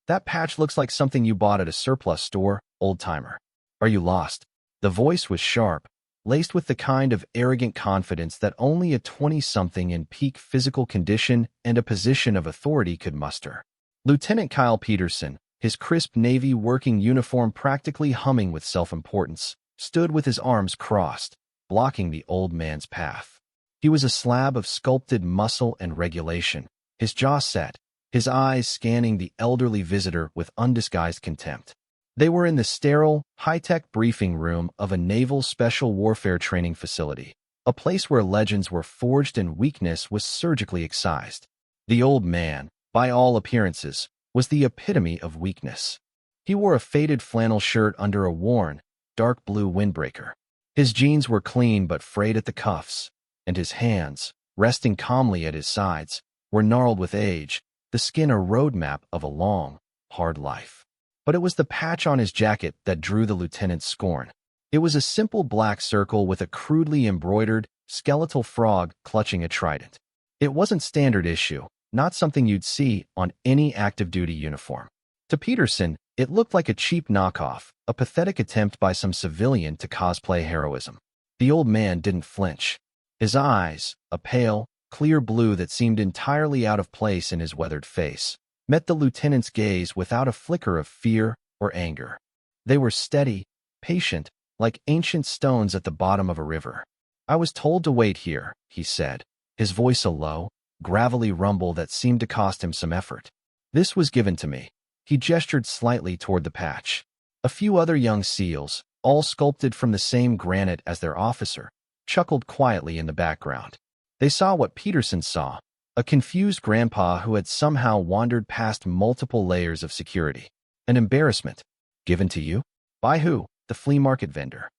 That patch looks like something you bought at a surplus store, old-timer. Are you lost? The voice was sharp, laced with the kind of arrogant confidence that only a 20-something in peak physical condition and a position of authority could muster. Lieutenant Kyle Peterson, his crisp Navy working uniform practically humming with self-importance, stood with his arms crossed, blocking the old man's path. He was a slab of sculpted muscle and regulation, his jaw set, his eyes scanning the elderly visitor with undisguised contempt. They were in the sterile, high-tech briefing room of a naval special warfare training facility, a place where legends were forged and weakness was surgically excised. The old man, by all appearances, was the epitome of weakness. He wore a faded flannel shirt under a worn, dark blue windbreaker. His jeans were clean but frayed at the cuffs, and his hands, resting calmly at his sides, were gnarled with age, the skin a roadmap of a long, hard life. But it was the patch on his jacket that drew the lieutenant's scorn. It was a simple black circle with a crudely embroidered, skeletal frog clutching a trident. It wasn't standard issue, not something you'd see on any active-duty uniform. To Peterson, it looked like a cheap knockoff, a pathetic attempt by some civilian to cosplay heroism. The old man didn't flinch. His eyes, a pale, clear blue that seemed entirely out of place in his weathered face, met the lieutenant's gaze without a flicker of fear or anger. They were steady, patient, like ancient stones at the bottom of a river. "I was told to wait here," he said, his voice a low, gravelly rumble that seemed to cost him some effort. "This was given to me." He gestured slightly toward the patch. A few other young SEALs, all sculpted from the same granite as their officer, chuckled quietly in the background. They saw what Peterson saw, a confused grandpa who had somehow wandered past multiple layers of security. An embarrassment. "Given to you? By who?" "The flea market vendor."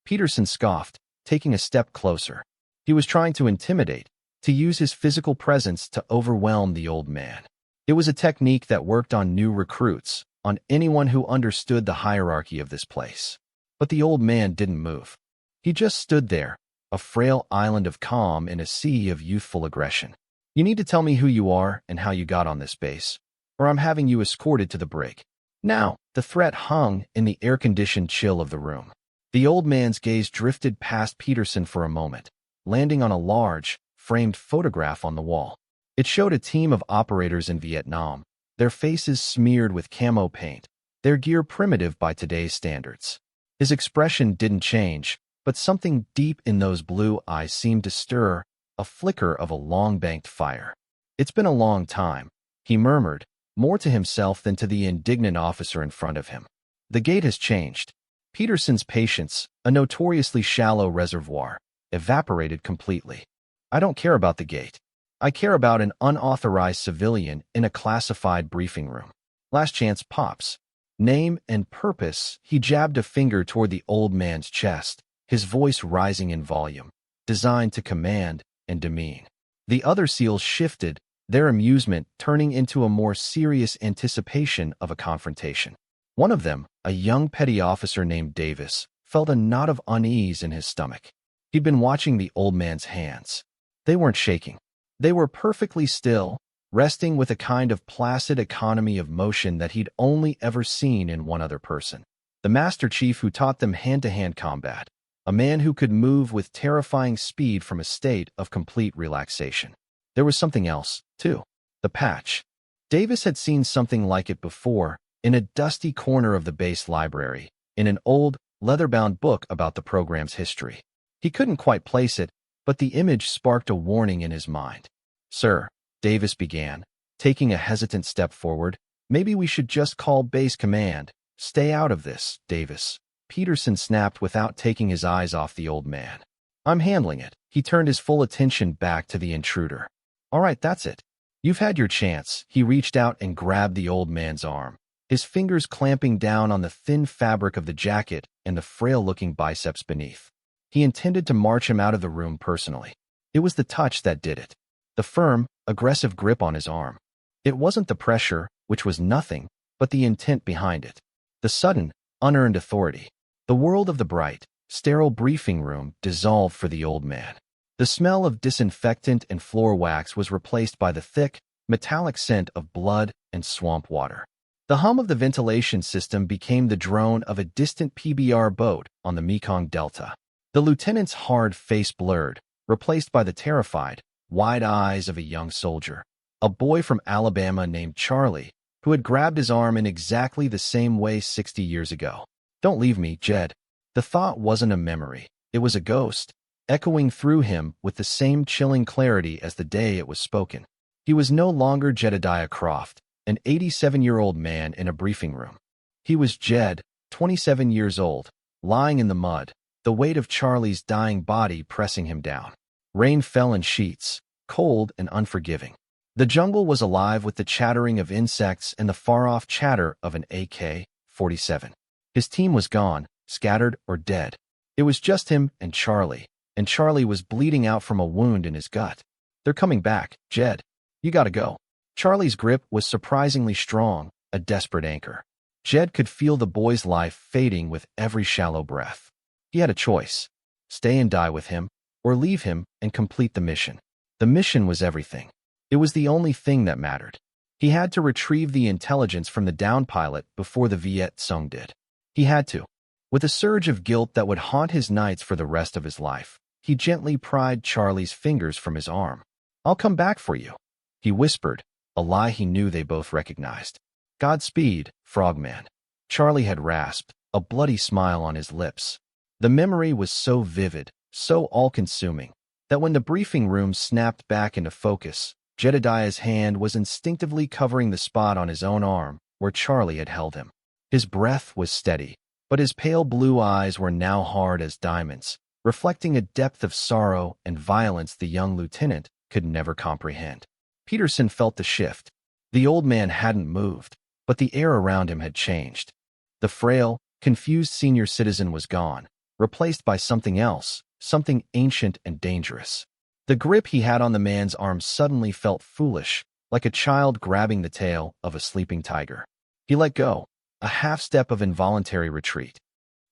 Peterson scoffed, taking a step closer. He was trying to intimidate, to use his physical presence to overwhelm the old man. It was a technique that worked on new recruits, on anyone who understood the hierarchy of this place. But the old man didn't move. He just stood there, a frail island of calm in a sea of youthful aggression. "You need to tell me who you are and how you got on this base, or I'm having you escorted to the brig." Now, the threat hung in the air-conditioned chill of the room. The old man's gaze drifted past Peterson for a moment, landing on a large, framed photograph on the wall. It showed a team of operators in Vietnam, their faces smeared with camo paint, their gear primitive by today's standards. His expression didn't change, but something deep in those blue eyes seemed to stir, a flicker of a long-banked fire. "It's been a long time," he murmured, more to himself than to the indignant officer in front of him. "The gate has changed." Peterson's patience, a notoriously shallow reservoir, evaporated completely. "I don't care about the gate. I care about an unauthorized civilian in a classified briefing room. Last chance, Pops. Name and purpose." He jabbed a finger toward the old man's chest, his voice rising in volume, designed to command and demean. The other SEALs shifted, their amusement turning into a more serious anticipation of a confrontation. One of them, a young petty officer named Davis, felt a knot of unease in his stomach. He'd been watching the old man's hands. They weren't shaking. They were perfectly still, resting with a kind of placid economy of motion that he'd only ever seen in one other person. The Master Chief who taught them hand-to-hand combat, a man who could move with terrifying speed from a state of complete relaxation. There was something else, too. The patch. Davis had seen something like it before, in a dusty corner of the base library, in an old, leather-bound book about the program's history. He couldn't quite place it, but the image sparked a warning in his mind. "Sir," Davis began, taking a hesitant step forward, "maybe we should just call base command." "Stay out of this, Davis," Peterson snapped without taking his eyes off the old man. "I'm handling it." He turned his full attention back to the intruder. "All right, that's it. You've had your chance." He reached out and grabbed the old man's arm, his fingers clamping down on the thin fabric of the jacket and the frail-looking biceps beneath. He intended to march him out of the room personally. It was the touch that did it. The firm, aggressive grip on his arm. It wasn't the pressure, which was nothing, but the intent behind it. The sudden, unearned authority. The world of the bright, sterile briefing room dissolved for the old man. The smell of disinfectant and floor wax was replaced by the thick, metallic scent of blood and swamp water. The hum of the ventilation system became the drone of a distant PBR boat on the Mekong Delta. The lieutenant's hard face blurred, replaced by the terrified, wide eyes of a young soldier, a boy from Alabama named Charlie, who had grabbed his arm in exactly the same way 60 years ago. "Don't leave me, Jed." The thought wasn't a memory. It was a ghost, echoing through him with the same chilling clarity as the day it was spoken. He was no longer Jedediah Croft, an 87-year-old man in a briefing room. He was Jed, 27 years old, lying in the mud, the weight of Charlie's dying body pressing him down. Rain fell in sheets, cold and unforgiving. The jungle was alive with the chattering of insects and the far-off chatter of an AK-47. His team was gone, scattered or dead. It was just him and Charlie was bleeding out from a wound in his gut. "They're coming back, Jed. You gotta go." Charlie's grip was surprisingly strong, a desperate anchor. Jed could feel the boy's life fading with every shallow breath. He had a choice: stay and die with him, or leave him and complete the mission. The mission was everything. It was the only thing that mattered. He had to retrieve the intelligence from the down pilot before the Viet Cong did. He had to. With a surge of guilt that would haunt his nights for the rest of his life, he gently pried Charlie's fingers from his arm. "I'll come back for you," he whispered, a lie he knew they both recognized. "Godspeed, Frogman." Charlie had rasped, a bloody smile on his lips. The memory was so vivid, so all-consuming, that when the briefing room snapped back into focus, Jedediah's hand was instinctively covering the spot on his own arm where Charlie had held him. His breath was steady, but his pale blue eyes were now hard as diamonds, reflecting a depth of sorrow and violence the young lieutenant could never comprehend. Peterson felt the shift. The old man hadn't moved, but the air around him had changed. The frail, confused senior citizen was gone, replaced by something else, something ancient and dangerous. The grip he had on the man's arm suddenly felt foolish, like a child grabbing the tail of a sleeping tiger. He let go, a half-step of involuntary retreat.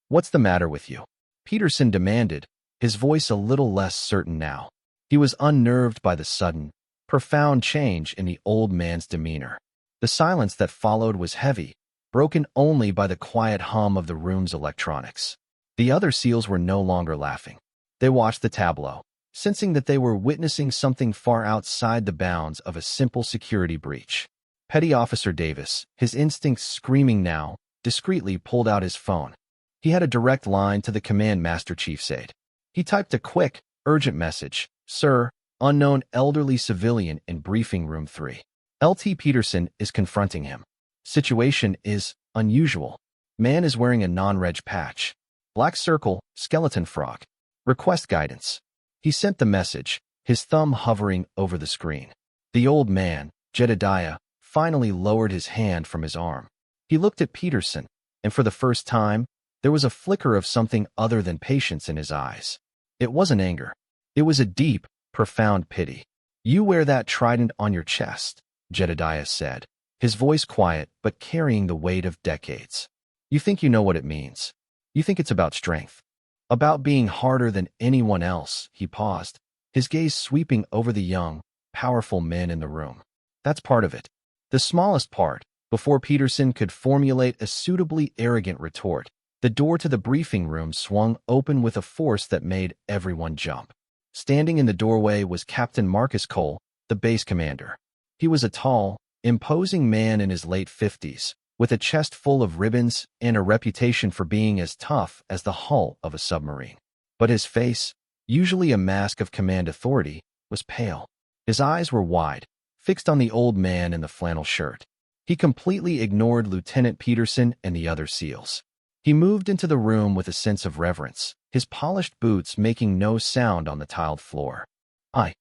"What's the matter with you?" Peterson demanded, his voice a little less certain now. He was unnerved by the sudden, profound change in the old man's demeanor. The silence that followed was heavy, broken only by the quiet hum of the room's electronics. The other SEALs were no longer laughing. They watched the tableau, sensing that they were witnessing something far outside the bounds of a simple security breach. Petty Officer Davis, his instincts screaming now, discreetly pulled out his phone. He had a direct line to the command Master Chief's aide. He typed a quick, urgent message: "Sir, unknown elderly civilian in briefing room 3. LT Peterson is confronting him. Situation is unusual. Man is wearing a non-reg patch. Black circle, skeleton frog. Request guidance." He sent the message, his thumb hovering over the screen. The old man, Jedediah, finally lowered his hand from his arm. He looked at Peterson, and for the first time, there was a flicker of something other than patience in his eyes. It wasn't anger. It was a deep, profound pity. "You wear that trident on your chest," Jedediah said, his voice quiet but carrying the weight of decades. "You think you know what it means. You think it's about strength. About being harder than anyone else." He paused, his gaze sweeping over the young, powerful men in the room. "That's part of it. The smallest part." Before Peterson could formulate a suitably arrogant retort, the door to the briefing room swung open with a force that made everyone jump. Standing in the doorway was Captain Marcus Cole, the base commander. He was a tall, imposing man in his late 50s, with a chest full of ribbons and a reputation for being as tough as the hull of a submarine. But his face, usually a mask of command authority, was pale. His eyes were wide, fixed on the old man in the flannel shirt. He completely ignored Lieutenant Peterson and the other SEALs. He moved into the room with a sense of reverence, his polished boots making no sound on the tiled floor. I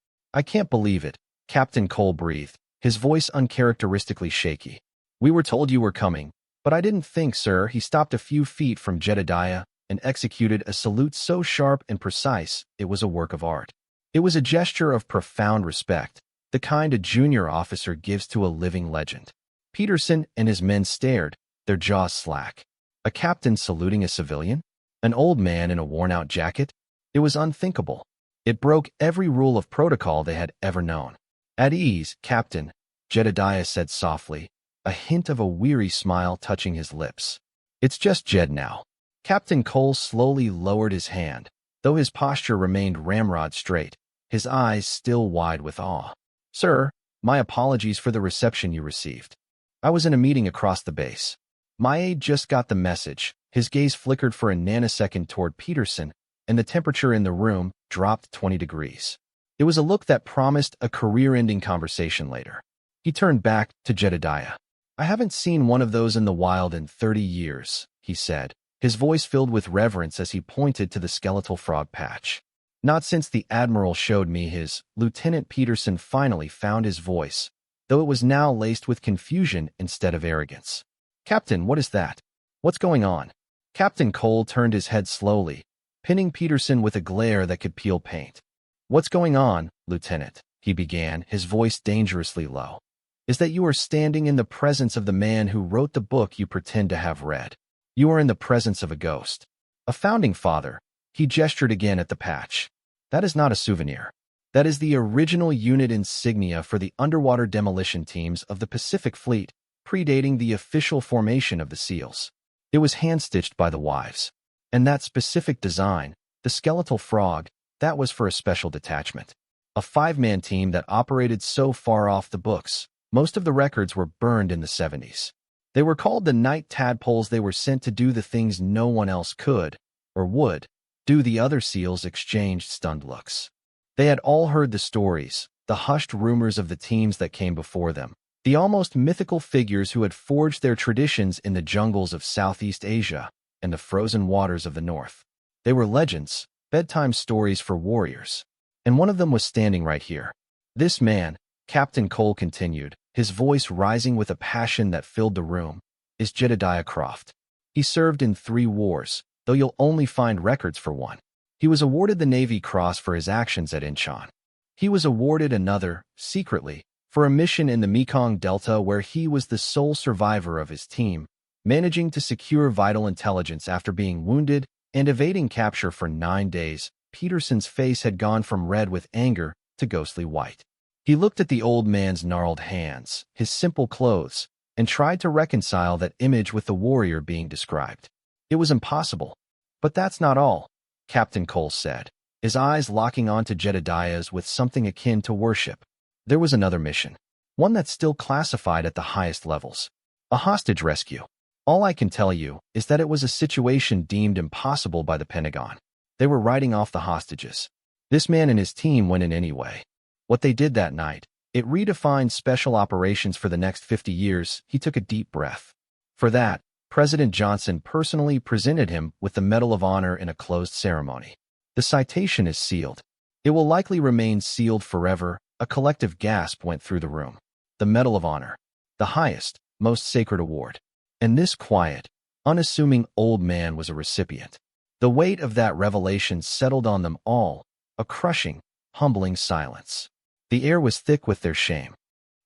can't believe it," Captain Cole breathed, his voice uncharacteristically shaky. "We were told you were coming, but I didn't think, sir." He stopped a few feet from Jedediah and executed a salute so sharp and precise it was a work of art. It was a gesture of profound respect, the kind a junior officer gives to a living legend. Peterson and his men stared, their jaws slack. A captain saluting a civilian? An old man in a worn-out jacket? It was unthinkable. It broke every rule of protocol they had ever known. "At ease, Captain," Jedediah said softly, a hint of a weary smile touching his lips. It's just Jed now. Captain Cole slowly lowered his hand, though his posture remained ramrod straight, his eyes still wide with awe. Sir, my apologies for the reception you received. I was in a meeting across the base. My aide just got the message. His gaze flickered for a nanosecond toward Peterson, and the temperature in the room dropped 20 degrees. It was a look that promised a career-ending conversation later. He turned back to Jedediah. I haven't seen one of those in the wild in 30 years, he said, his voice filled with reverence as he pointed to the skeletal frog patch. Not since the Admiral showed me his. Lieutenant Peterson finally found his voice, though it was now laced with confusion instead of arrogance. Captain, what is that? What's going on? Captain Cole turned his head slowly, pinning Peterson with a glare that could peel paint. What's going on, Lieutenant? He began, his voice dangerously low. Is that you are standing in the presence of the man who wrote the book you pretend to have read. You are in the presence of a ghost. A founding father. He gestured again at the patch. That is not a souvenir. That is the original unit insignia for the underwater demolition teams of the Pacific Fleet, predating the official formation of the SEALs. It was hand-stitched by the wives. And that specific design, the skeletal frog, that was for a special detachment. A 5-man team that operated so far off the books. Most of the records were burned in the 70s. They were called the night tadpoles. They were sent to do the things no one else could, or would, do. The other SEALs exchanged stunned looks. They had all heard the stories, the hushed rumors of the teams that came before them, the almost mythical figures who had forged their traditions in the jungles of Southeast Asia and the frozen waters of the North. They were legends, bedtime stories for warriors. And one of them was standing right here. This man, Captain Cole continued, his voice rising with a passion that filled the room, is Jedediah Croft. He served in 3 wars, though you'll only find records for one. He was awarded the Navy Cross for his actions at Incheon. He was awarded another, secretly, for a mission in the Mekong Delta where he was the sole survivor of his team, managing to secure vital intelligence after being wounded and evading capture for 9 days. Peterson's face had gone from red with anger to ghostly white. He looked at the old man's gnarled hands, his simple clothes, and tried to reconcile that image with the warrior being described. It was impossible. But that's not all, Captain Cole said, his eyes locking onto Jedediah's with something akin to worship. There was another mission, one that's still classified at the highest levels. A hostage rescue. All I can tell you is that it was a situation deemed impossible by the Pentagon. They were writing off the hostages. This man and his team went in anyway. What they did that night, it redefined special operations for the next 50 years. He took a deep breath. For that, President Johnson personally presented him with the Medal of Honor in a closed ceremony. The citation is sealed. It will likely remain sealed forever. A collective gasp went through the room. The Medal of Honor. The highest, most sacred award. And this quiet, unassuming old man was a recipient. The weight of that revelation settled on them all, a crushing, humbling silence. The air was thick with their shame.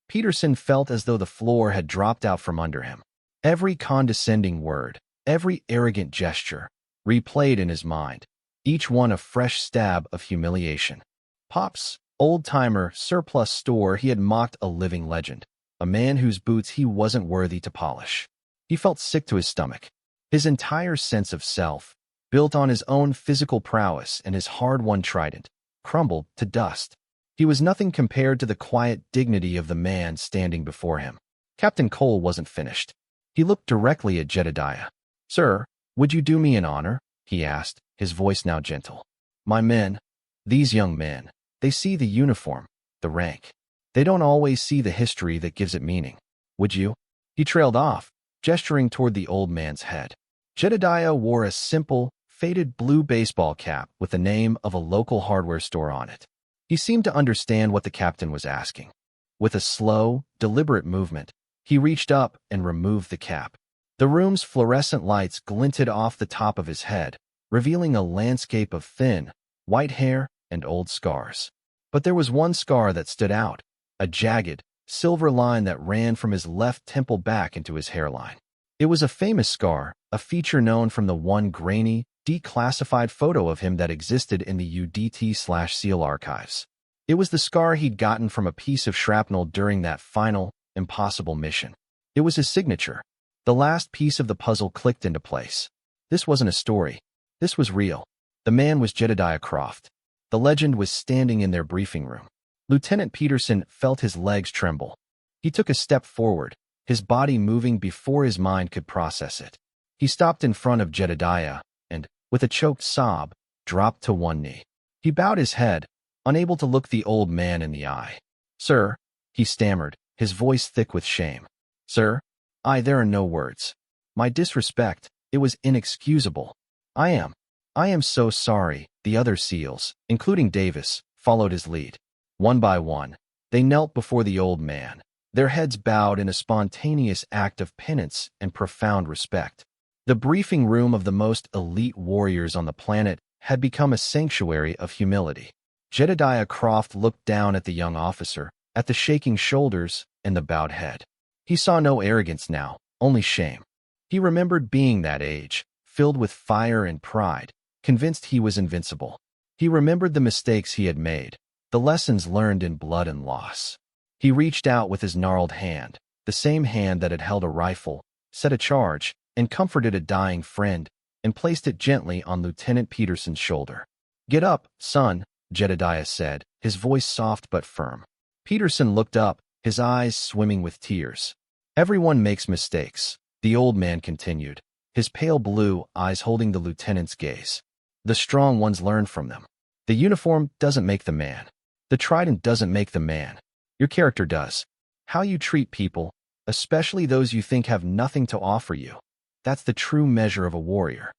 Peterson felt as though the floor had dropped out from under him. Every condescending word, every arrogant gesture, replayed in his mind, each one a fresh stab of humiliation. Pop's old-timer surplus store. He had mocked a living legend, a man whose boots he wasn't worthy to polish. He felt sick to his stomach. His entire sense of self, built on his own physical prowess and his hard-won trident, crumbled to dust. He was nothing compared to the quiet dignity of the man standing before him. Captain Cole wasn't finished. He looked directly at Jedediah. "Sir, would you do me an honor?" he asked, his voice now gentle. "My men, these young men, they see the uniform, the rank. They don't always see the history that gives it meaning. Would you?" He trailed off, gesturing toward the old man's head. Jedediah wore a simple, faded blue baseball cap with the name of a local hardware store on it. He seemed to understand what the captain was asking. With a slow, deliberate movement, he reached up and removed the cap. The room's fluorescent lights glinted off the top of his head, revealing a landscape of thin, white hair and old scars. But there was one scar that stood out, a jagged, silver line that ran from his left temple back into his hairline. It was a famous scar, a feature known from the one grainy, declassified photo of him that existed in the UDT/SEAL archives. It was the scar he'd gotten from a piece of shrapnel during that final, impossible mission. It was his signature. The last piece of the puzzle clicked into place. This wasn't a story. This was real. The man was Jedediah Croft. The legend was standing in their briefing room. Lieutenant Peterson felt his legs tremble. He took a step forward, his body moving before his mind could process it. He stopped in front of Jedediah and, with a choked sob, dropped to one knee. He bowed his head, unable to look the old man in the eye. "Sir," he stammered, his voice thick with shame. "Sir, there are no words. My disrespect, it was inexcusable. I am so sorry." The other SEALs, including Davis, followed his lead. One by one, they knelt before the old man, their heads bowed in a spontaneous act of penance and profound respect. The briefing room of the most elite warriors on the planet had become a sanctuary of humility. Jedediah Croft looked down at the young officer, at the shaking shoulders and the bowed head. He saw no arrogance now, only shame. He remembered being that age, filled with fire and pride, convinced he was invincible. He remembered the mistakes he had made, the lessons learned in blood and loss. He reached out with his gnarled hand, the same hand that had held a rifle, set a charge, and comforted a dying friend, and placed it gently on Lieutenant Peterson's shoulder. "Get up, son," Jedediah said, his voice soft but firm. Peterson looked up, his eyes swimming with tears. "Everyone makes mistakes," the old man continued, his pale blue eyes holding the lieutenant's gaze. "The strong ones learn from them. The uniform doesn't make the man. The trident doesn't make the man. Your character does. How you treat people, especially those you think have nothing to offer you, that's the true measure of a warrior.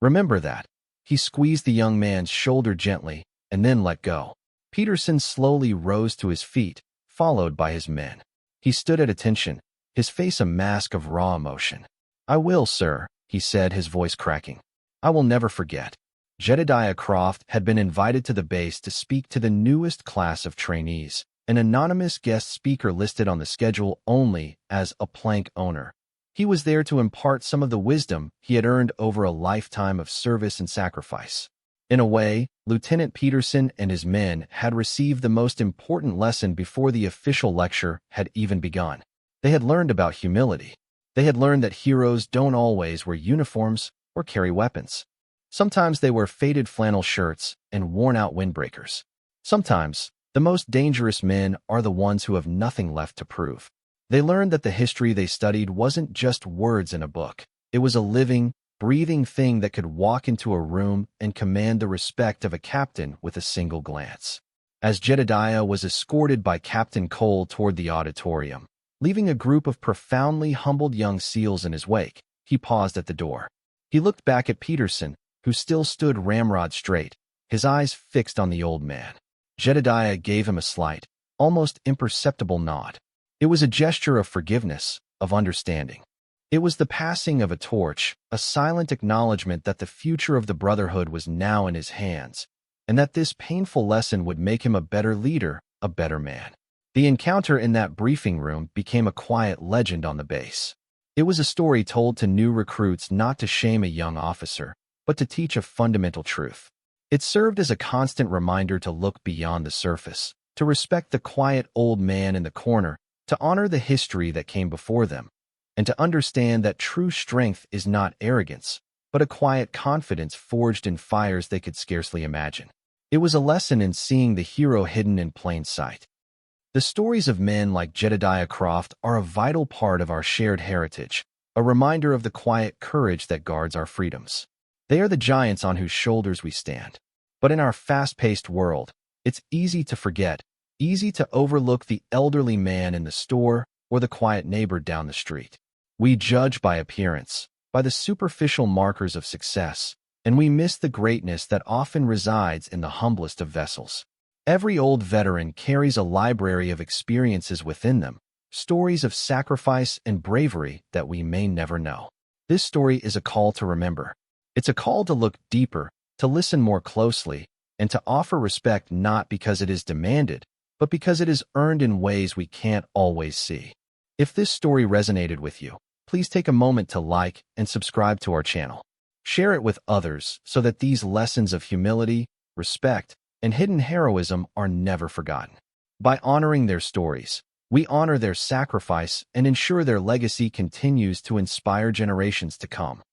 Remember that." He squeezed the young man's shoulder gently and then let go. Peterson slowly rose to his feet, followed by his men. He stood at attention, his face a mask of raw emotion. "I will, sir," he said, his voice cracking. "I will never forget." Jedediah Croft had been invited to the base to speak to the newest class of trainees, an anonymous guest speaker listed on the schedule only as a plank owner. He was there to impart some of the wisdom he had earned over a lifetime of service and sacrifice. In a way, Lieutenant Peterson and his men had received the most important lesson before the official lecture had even begun. They had learned about humility. They had learned that heroes don't always wear uniforms or carry weapons. Sometimes they wear faded flannel shirts and worn-out windbreakers. Sometimes, the most dangerous men are the ones who have nothing left to prove. They learned that the history they studied wasn't just words in a book. It was a living, breathing thing that could walk into a room and command the respect of a captain with a single glance. As Jedediah was escorted by Captain Cole toward the auditorium, leaving a group of profoundly humbled young SEALs in his wake, he paused at the door. He looked back at Peterson, who still stood ramrod straight, his eyes fixed on the old man. Jedediah gave him a slight, almost imperceptible nod. It was a gesture of forgiveness, of understanding. It was the passing of a torch, a silent acknowledgement that the future of the Brotherhood was now in his hands, and that this painful lesson would make him a better leader, a better man. The encounter in that briefing room became a quiet legend on the base. It was a story told to new recruits not to shame a young officer, but to teach a fundamental truth. It served as a constant reminder to look beyond the surface, to respect the quiet old man in the corner, to honor the history that came before them, and to understand that true strength is not arrogance, but a quiet confidence forged in fires they could scarcely imagine. It was a lesson in seeing the hero hidden in plain sight. The stories of men like Jedediah Croft are a vital part of our shared heritage, a reminder of the quiet courage that guards our freedoms. They are the giants on whose shoulders we stand. But in our fast-paced world, it's easy to forget, easy to overlook the elderly man in the store or the quiet neighbor down the street. We judge by appearance, by the superficial markers of success, and we miss the greatness that often resides in the humblest of vessels. Every old veteran carries a library of experiences within them, stories of sacrifice and bravery that we may never know. This story is a call to remember. It's a call to look deeper, to listen more closely, and to offer respect not because it is demanded, but because it is earned in ways we can't always see. If this story resonated with you, please take a moment to like and subscribe to our channel. Share it with others so that these lessons of humility, respect, and hidden heroism are never forgotten. By honoring their stories, We honor their sacrifice and ensure their legacy continues to inspire generations to come.